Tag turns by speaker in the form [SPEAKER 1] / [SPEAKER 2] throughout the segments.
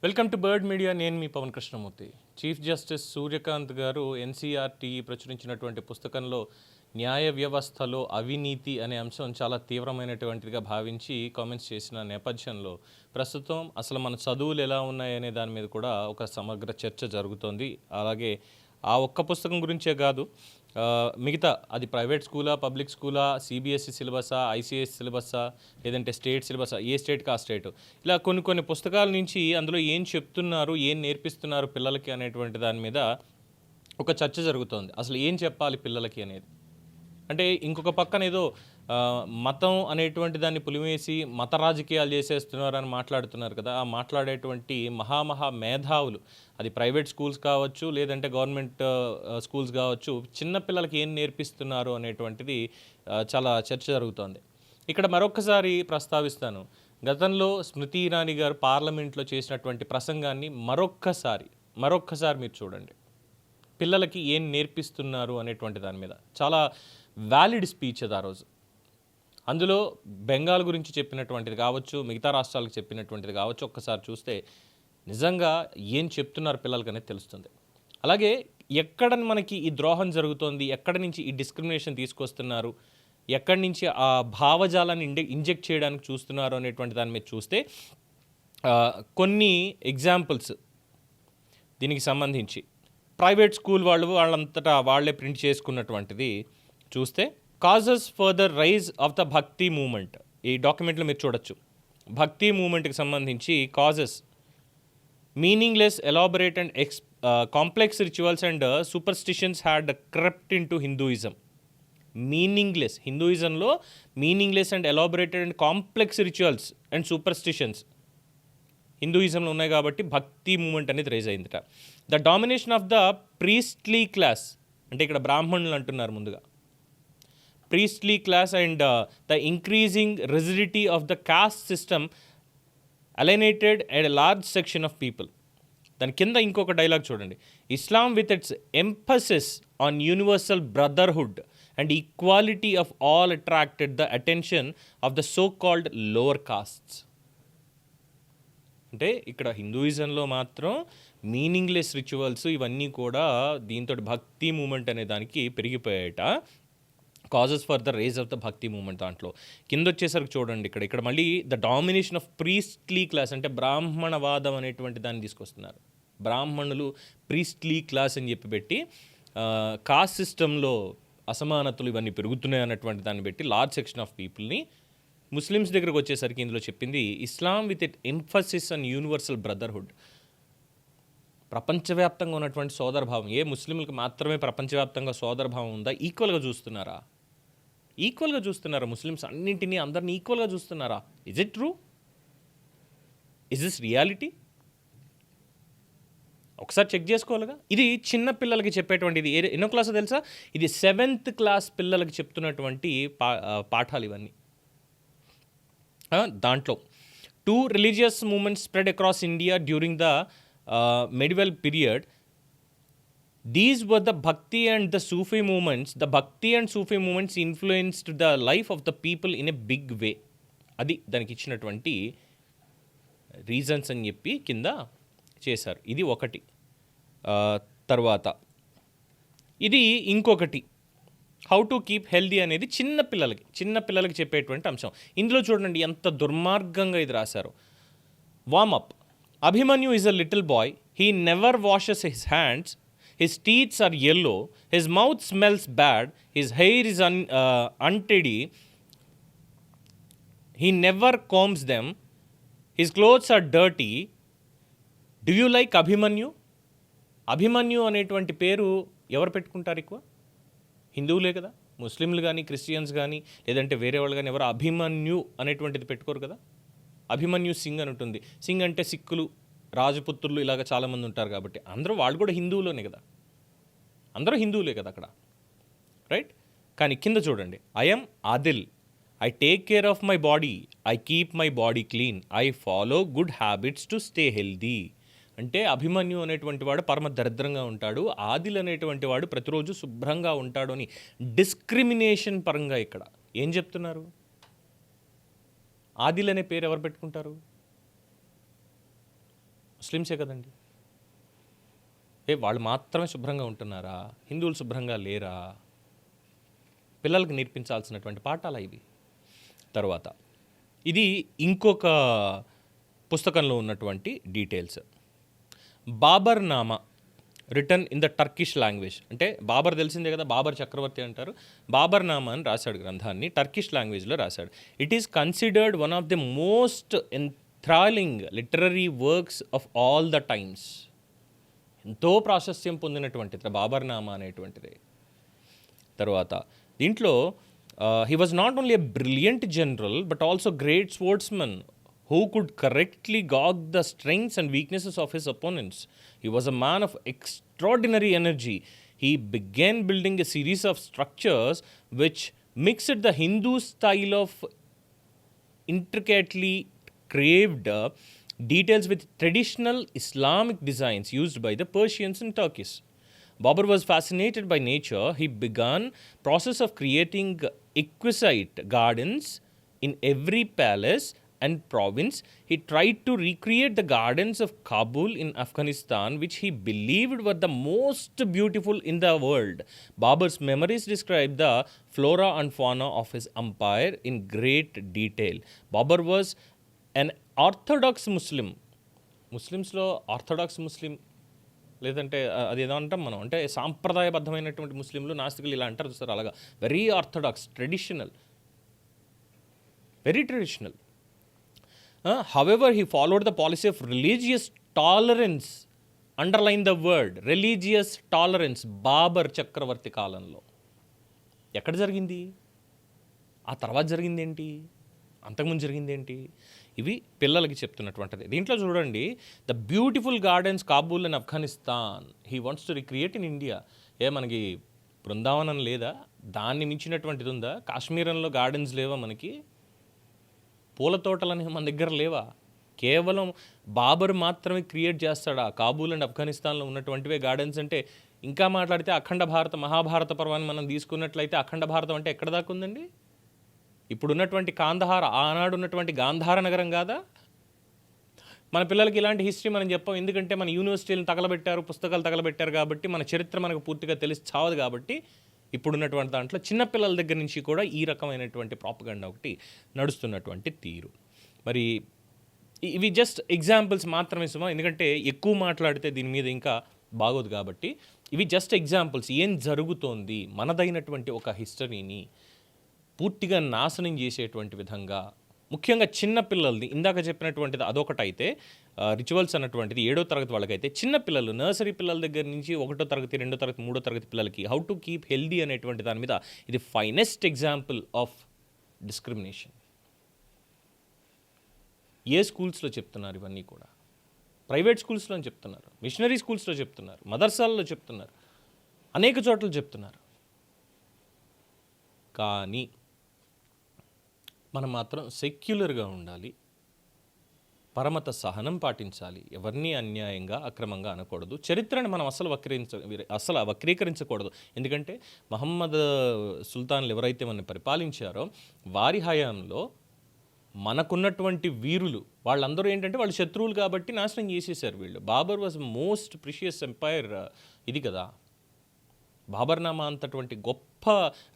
[SPEAKER 1] Welcome to bird media. నేను మీ Pawan Krishnamurthy. Chief justice Surya Kant గారు NCERT ప్రచురించినటువంటి పుస్తకంలో న్యాయ వ్యవస్థలో అవినీతి అనే అంశం చాలా తీవ్రమైనటువంటిదిగా భావించి కామెంట్స్ చేసిన నేపథ్యంలో ప్రస్తుతం అసలు మన చదువులు ఎలా ఉన్నాయనే దాని మీద కూడా ఒక సమగ్ర చర్చ జరుగుతోంది. అలాగే ఆ ఒక్క పుస్తకం గురించే కాదు, మిగతా అది ప్రైవేట్ స్కూలా, పబ్లిక్ స్కూలా, సిబిఎస్ఈ సిలబసా, ఐసిఎస్ సిలబసా, లేదంటే స్టేట్ సిలబసా, ఏ స్టేట్కి ఆ స్టేట్, ఇలా కొన్ని పుస్తకాల నుంచి అందులో ఏం చెప్తున్నారు, ఏం నేర్పిస్తున్నారు పిల్లలకి అనేటువంటి దాని మీద ఒక చర్చ జరుగుతోంది. అసలు ఏం చెప్పాలి పిల్లలకి అనేది. అంటే ఇంకొక పక్కన ఏదో మతం అనేటువంటి దాన్ని పులిమేసి మత రాజకీయాలు చేసేస్తున్నారని మాట్లాడుతున్నారు కదా. ఆ మాట్లాడేటువంటి మహా మేధావులు, అది ప్రైవేట్ స్కూల్స్ కావచ్చు, లేదంటే గవర్నమెంట్ స్కూల్స్ కావచ్చు, చిన్నపిల్లలకి ఏం నేర్పిస్తున్నారు అనేటువంటిది చాలా చర్చ జరుగుతోంది. ఇక్కడ మరొకసారి ప్రస్తావిస్తాను, గతంలో స్మృతి ఇరానీ గారు పార్లమెంట్లో చేసినటువంటి ప్రసంగాన్ని మరొక్కసారి మీరు చూడండి. పిల్లలకి ఏం నేర్పిస్తున్నారు అనేటువంటి దాని మీద చాలా వ్యాలిడ్ స్పీచ్ అది ఆ రోజు. అందులో బెంగాల్ గురించి చెప్పినటువంటిది కావచ్చు, మిగతా రాష్ట్రాలకు చెప్పినటువంటిది కావచ్చు, ఒక్కసారి చూస్తే నిజంగా ఏం చెప్తున్నారు పిల్లలకి అనేది తెలుస్తుంది. అలాగే ఎక్కడ మనకి ఈ ద్రోహం జరుగుతోంది, ఎక్కడి నుంచి ఈ డిస్క్రిమినేషన్ తీసుకొస్తున్నారు, ఎక్కడి నుంచి ఆ భావజాలాన్ని ఇంజెక్ట్ చేయడానికి చూస్తున్నారు అనేటువంటి దాని మీద చూస్తే కొన్ని ఎగ్జాంపుల్స్ దీనికి సంబంధించి ప్రైవేట్ స్కూల్ వాళ్ళంతటా వాళ్ళే ప్రింట్ చేసుకున్నటువంటిది చూస్తే, causes for the rise of the Bhakti movement, ఈ డాక్యుమెంట్లో మీరు చూడొచ్చు. భక్తి మూమెంట్కి సంబంధించి causes, meaningless, elaborate and complex rituals and superstitions had crept into Hinduism. Meaningless, హిందూయిజంలో meaningless and elaborated and complex rituals and superstitions హిందూయిజంలో ఉన్నాయి కాబట్టి భక్తి మూమెంట్ అనేది రైజ్ అయిందిట. The domination of the priestly class, అంటే ఇక్కడ బ్రాహ్మణులు అంటున్నారు ముందుగా, priestly class and the increasing rigidity of the cost system alienated a large section of people. దాని కింద ఇంకొక డైలాగ్ చూడండి, Islam with its emphasis on universal brotherhood and equality of all attracted the attention of the so called lower castes. అంటే ఇక్కడ హిందూయిజంలో మాత్రం meaningless rituals ఇవన్నీ కూడా దీంతో భక్తి మూమెంట్ అనే దానికి పెరిగిపోయాయట. Causes for the rise of the Bhakti movement దాంట్లో కింద వచ్చేసరికి చూడండి, ఇక్కడ మళ్ళీ the domination of priestly class, అంటే బ్రాహ్మణవాదం అనేటువంటి దాన్ని తీసుకొస్తున్నారు. బ్రాహ్మణులు ప్రీస్ట్లీ క్లాస్ అని చెప్పి పెట్టి కాస్ట్ సిస్టంలో అసమానతలు ఇవన్నీ పెరుగుతున్నాయి అన్నటువంటి దాన్ని పెట్టి లార్జ్ సెక్షన్ ఆఫ్ పీపుల్ని. ముస్లిమ్స్ దగ్గరకు వచ్చేసరికి ఇందులో చెప్పింది Islam with it emphasis on universal brotherhood, ప్రపంచవ్యాప్తంగా ఉన్నటువంటి సోదరభావం. ఏ ముస్లింలకు మాత్రమే ప్రపంచవ్యాప్తంగా సోదరభావం ఉందా? ఈక్వల్గా చూస్తున్నారా ముస్లిమ్స్ అన్నింటినీ అందరినీ ఈక్వల్గా చూస్తున్నారా? Is it true? Is this reality? ఒకసారి చెక్ చేసుకోవాలిగా. ఇది చిన్న పిల్లలకి చెప్పేటువంటిది ఎన్నో క్లాస్ తెలుసా? ఇది 7th క్లాస్ పిల్లలకి చెప్తున్నటువంటి పాఠాలు ఇవన్నీ. దాంట్లో 2 religious movements spread across India during the medieval period. These were the Bhakti and the Sufi movements. The Bhakti and Sufi movements influenced the life of the people in a big way. అది దానికి ఇచ్చినటువంటి reasons అని చెప్పి కింద చేశారు. ఇది ఒకటి. తర్వాత ఇది ఇంకొకటి, హౌ టు కీప్ హెల్దీ అనేది చిన్నపిల్లలకి చెప్పేటువంటి అంశం. ఇందులో చూడండి ఎంత దుర్మార్గంగా ఇది రాశారు. Warmup, Abhimanyu is a little boy, he never washes his hands, his teeths are yellow, his mouth smells bad, his hair is untidy, he never combs them, his clothes are dirty, do you like Abhimanyu? Abhimanyu అనేటువంటి పేరు ఎవరు పెట్టుకుంటారు ఎక్కువ? హిందువులే కదా. ముస్లింలు కానీ, Christians కానీ, లేదంటే వేరే వాళ్ళు కానీ ఎవరు అభిమన్యు అనేటువంటిది పెట్టుకోరు కదా. అభిమన్యు సింగ్ అని ఉంటుంది. సింగ్ అంటే సిక్కులు, రాజపుత్రులు ఇలాగ చాలామంది ఉంటారు కాబట్టి వాళ్ళు కూడా హిందువులోనే కదా. అందరూ హిందువులే కదా అక్కడ, రైట్? కానీ కింద చూడండి, I'm Adil, I take care of my body, I keep my body clean, I follow good habits to stay healthy. అంటే అభిమన్యు అనేటువంటి వాడు పరమ దరిద్రంగా ఉంటాడు, ఆదిల్ అనేటువంటి వాడు ప్రతిరోజు శుభ్రంగా ఉంటాడు అని డిస్క్రిమినేషన్ పరంగా ఇక్కడ ఏం చెప్తున్నారు? ఆదిల్ అనే పేరు ఎవరు పెట్టుకుంటారు? ముస్లిమ్సే కదండి. వాళ్ళు మాత్రమే శుభ్రంగా ఉంటున్నారా? హిందువులు శుభ్రంగా లేరా? పిల్లలకు నేర్పించాల్సినటువంటి పాఠాలు ఇవి. తర్వాత ఇది ఇంకొక పుస్తకంలో ఉన్నటువంటి details. Baburnama written in the Turkish language. అంటే బాబర్ తెలిసిందే కదా, బాబర్ చక్రవర్తి అంటారు. బాబర్ నామా అని రాశాడు గ్రంథాన్ని, టర్కిష్ లాంగ్వేజ్లో రాశాడు. It is considered one of the most enthralling literary works of all the times. ఎంతో ప్రాశస్త్యం పొందినటువంటిది బాబర్ నామా అనేటువంటిది. తర్వాత దీంట్లో he was not only a brilliant general but also great sportsman who could correctly gauge the strengths and weaknesses of his opponents. He was a man of extraordinary energy. He began building a series of structures which mixed the Hindu style of intricately carved details with traditional Islamic designs used by the Persians and Turkish. Babur was fascinated by nature. He began process of creating exquisite gardens in every palace and province. He tried to recreate the gardens of Kabul in Afghanistan, which he believed were the most beautiful in the world. Babur's memories describe the flora and fauna of his empire in great detail. Babur was an orthodox Muslim. ముస్లిమ్స్లో orthodox Muslim లేదంటే అది ఏదో అంటాం మనం, అంటే సాంప్రదాయబద్ధమైనటువంటి ముస్లింలు, నాస్తికులు ఇలా అంటారు చూస్తారు, అలాగా very orthodox, traditional, very traditional. However, he followed the policy of religious tolerance. Underline the word, religious tolerance. Babur చక్రవర్తి కాలంలో ఎక్కడ జరిగింది? ఆ తర్వాత జరిగింది ఏంటి? అంతకుముందు జరిగింది ఏంటి? ఇవి పిల్లలకి చెప్తున్నటువంటిది. దీంట్లో చూడండి, the beautiful gardens Kabul and Afghanistan he wants to recreate in India. మనకి బృందావనం లేదా? దాన్ని మించినటువంటిది ఉందా? కాశ్మీరంలో గార్డెన్స్ లేవా? మనకి పూల తోటలని మన దగ్గర లేవా? కేవలం బాబర్ మాత్రమే క్రియేట్ చేస్తాడా? కాబూల్ అండ్ ఆఫ్ఘనిస్తాన్లో ఉన్నటువంటివే గార్డెన్స్ అంటే. ఇంకా మాట్లాడితే అఖండ భారత, మహాభారత పర్వాన్ని మనం తీసుకున్నట్లయితే అఖండ భారతం అంటే ఎక్కడ దాకా ఉందండి? ఇప్పుడున్నటువంటి కాందహార, ఆనాడు ఉన్నటువంటి గాంధార నగరం కాదా? మన పిల్లలకి ఇలాంటి హిస్టరీ మనం చెప్పాం, ఎందుకంటే మన యూనివర్సిటీలను తగలబెట్టారు, పుస్తకాలు తగలబెట్టారు కాబట్టి, మన చరిత్ర మనకు పూర్తిగా తెలిసి చావదు కాబట్టి. ఇప్పుడున్నటువంటి దాంట్లో చిన్నపిల్లల దగ్గర నుంచి కూడా ఈ రకమైనటువంటి ప్రాపగండా ఒకటి నడుస్తున్నటువంటి తీరు. మరి ఇవి జస్ట్ ఎగ్జాంపుల్స్ మాత్రమే సుమా, ఎందుకంటే ఎక్కువ మాట్లాడితే దీని మీద ఇంకా బాగోదు కాబట్టి ఇవి జస్ట్ ఎగ్జాంపుల్స్. ఏం జరుగుతోంది, మనదైనటువంటి ఒక హిస్టరీని పూర్తిగా నాశనం చేసేటువంటి విధంగా, ముఖ్యంగా చిన్నపిల్లల్ని, ఇందాక చెప్పినటువంటిది అదొకటైతే రిచువల్స్ అన్నటువంటిది 7వ తరగతి వాళ్ళకైతే, చిన్నపిల్లలు నర్సరీ పిల్లల దగ్గర నుంచి 1వ తరగతి, 2వ తరగతి, 3వ తరగతి పిల్లలకి హౌ టు కీప్ హెల్దీ అనేటువంటి దాని మీద ఇది ఫైనెస్ట్ ఎగ్జాంపుల్ ఆఫ్ డిస్క్రిమినేషన్. ఏ స్కూల్స్లో చెప్తున్నారు ఇవన్నీ కూడా? ప్రైవేట్ స్కూల్స్లో చెప్తున్నారు, మిషనరీ స్కూల్స్లో చెప్తున్నారు, మదర్సాల్లో చెప్తున్నారు, అనేక చోట్ల చెప్తున్నారు. కానీ మనం మాత్రం సెక్యులర్గా ఉండాలి, పరమత సహనం పాటించాలి, ఎవరిని అన్యాయంగా అక్రమంగా అనకూడదు, చరిత్రను మనం అసలు వక్రీకరించకూడదు. ఎందుకంటే మహమ్మద్ సుల్తాన్లు ఎవరైతే మనని పరిపాలించారో వారి హయాంలో మనకున్నటువంటి వీరులు వాళ్ళందరూ ఏంటంటే వాళ్ళు శత్రువులు కాబట్టి నాశనం చేసేసారు వీళ్ళు. Babur was most precious empire, ఇది కదా. బాబర్నామా అంతటువంటి గొప్ప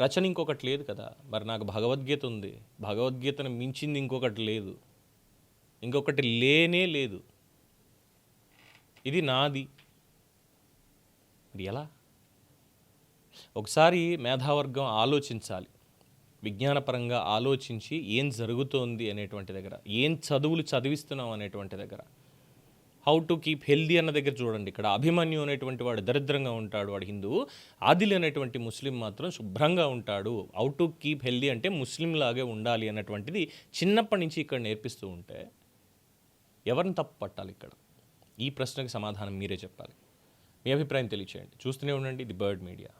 [SPEAKER 1] రచన ఇంకొకటి లేదు కదా. మరి నాకు భగవద్గీత ఉంది, భగవద్గీతను మించింది ఇంకొకటి లేదు, ఇంకొకటి లేనే లేదు. ఇది నాది. ఇది ఎలా? ఒకసారి మేధావర్గం ఆలోచించాలి, విజ్ఞానపరంగా ఆలోచించి ఏం జరుగుతోంది అనేటువంటి దగ్గర, ఏం చదువులు చదివిస్తున్నాం అనేటువంటి దగ్గర, హౌ టు కీప్ హెల్దీ అన్న దగ్గర చూడండి. ఇక్కడ అభిమన్యు అనేటువంటి వాడు దరిద్రంగా ఉంటాడు, వాడు హిందువు. ఆదిల్ అనేటువంటి ముస్లిం మాత్రం శుభ్రంగా ఉంటాడు. హౌ టు కీప్ హెల్దీ అంటే ముస్లిం లాగే ఉండాలి అన్నటువంటిది చిన్నప్పటి నుంచి ఇక్కడ నేర్పిస్తూ ఉంటే ఎవరిని తప్పు పట్టాలి ఇక్కడ? ఈ ప్రశ్నకు సమాధానం మీరే చెప్పాలి. మీ అభిప్రాయం తెలియచేయండి. చూస్తూనే ఉండండి ది బర్డ్ మీడియా.